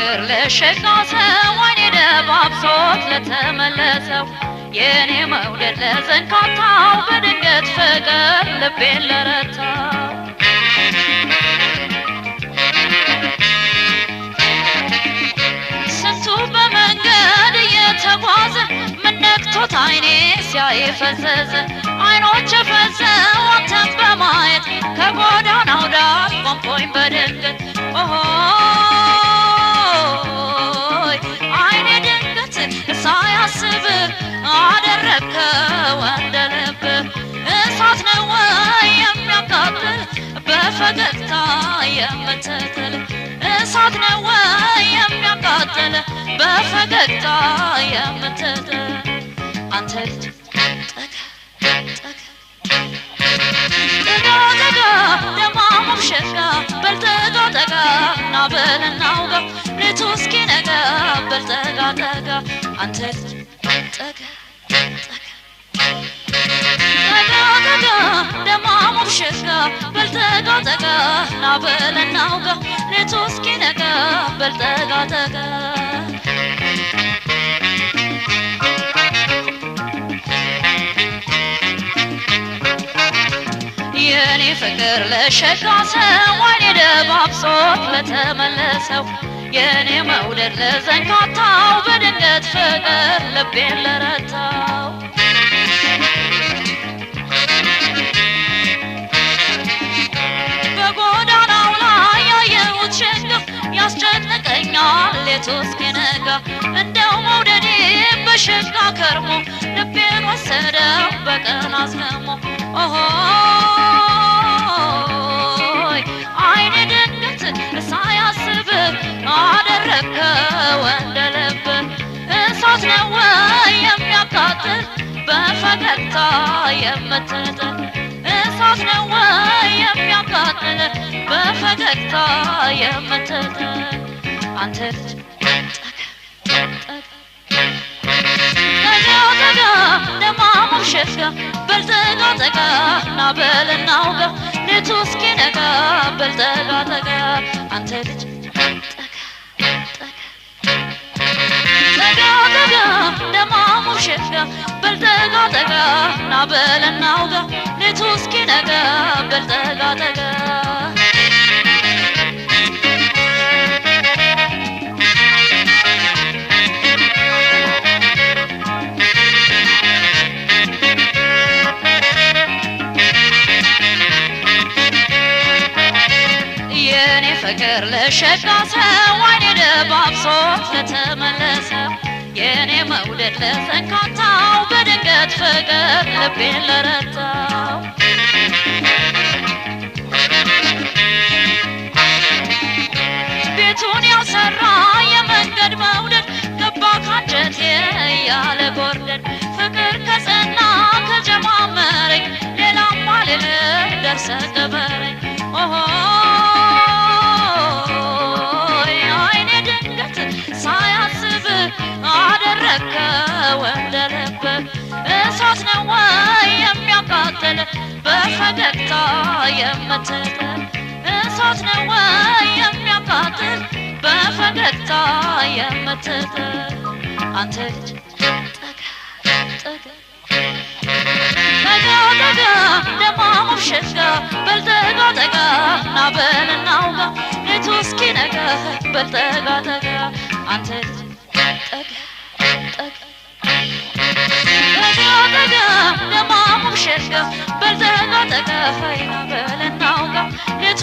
ፍቅር ለሸጋሰው ወይኔ ደባብሶት ለተመለሰው የኔ መውደድ ለዘንካታው በድንገት ፍቅር ልቤን ለረታው ስንቱ በመንገድ እየተጓዘ ምን ነክቶት አይኔ ሲያይ ፈዘዘ አይኖቼ ፈዘው አንተን በማየት ከጎዳናው ዳር ቆምኩኝ በድንገት አይኔ ድንገት ሳያስብ አደረከው እንደ ልብ እሳት ነው ወይ የሚያቃጥል በፈገግታ የምትጥል እሳት ነው ወይ የሚያቃጥል በፈገግታ የምትጥል አንተ ልጅ ጠጋ ደማሙም ሸጋ በልጠጋ ጠጋ ናበልናውጋ ሌቱ እስኪነጋ በልጠጋ ጠጋ አንተ ልጅ ጠጋ ጠጋ ደማሙም ሸጋ በልጠጋ ጠጋ ናበልናውጋ ሌቱ እስኪነጋ በልጠጋ ጠጋ የኔ ፍቅር ለሸጋሰው ወይኔ ደባብሶት ለተመለሰው የኔ መውደድ ለዘንካታው በድንገት ፍቅር ልቤን ለረታው በጎዳናው ላይ ያየሁት ሸጋ ያስጨንቀኛል ሌቱ እስኪነጋ እንደው መውደዴ በሸጋ ከርሞ ልቤን ወሰደው በቀን አስገሞ አይኔ ድንገት ሳያስብ አደረከው እንደ ልብ እሳት ነው ወይ የሚያቃጥል በፈገግታ የምትጥል እሳት ነው ወይ የሚያቃጥል በፈገግታ የምትጥል አንተ ልጅ ጠጋ ደማሙም ሸጋ በልጠጋ ጠጋ ናበልናውጋ ሌቱ እስኪነጋ በልጠጋ ጠጋ አንተ ልጅ ጠጋ ደማሙም ሸጋ በልጠጋ ጠጋ ናበልናውጋ ሌቱ እስኪነጋ በልጠጋ ጠጋ ፍቅር ለሸጋሰው ወይኔ ደባብሶት ለተመለሰው የኔ መውደድ ለዘንካታው በድንገት ፍቅር ልቤን ለረታው ቤቱን ያሰራ የመንገድ መውደድ ገባ ካንጀቴ ያለ ጎርደድ ፍቅር ከጸና ከጀማመረኝ ሌላም አልልም ደርሰ ቀበረኝ አይኔ ድንገት ሳያስብ አደረከው እንደ ልብ እሳት ነው ወይ የሚያቃጥል በፈገግታ የምትጥል እሳት ነው ወይ የሚያቃጥል በፈገግታ የምትጥል አንተ ልጅ ጠጋ ደማሙም ሸጋ በልጠጋ ጠጋ ናበልናውጋ ሌቱ እስኪነጋ በልጠጋ ጠጋ አንተ ልጅ ጠጋ ደማሙም ሸጋ በልጠጋ ጠጋ ናበልናውጋ ሌቱ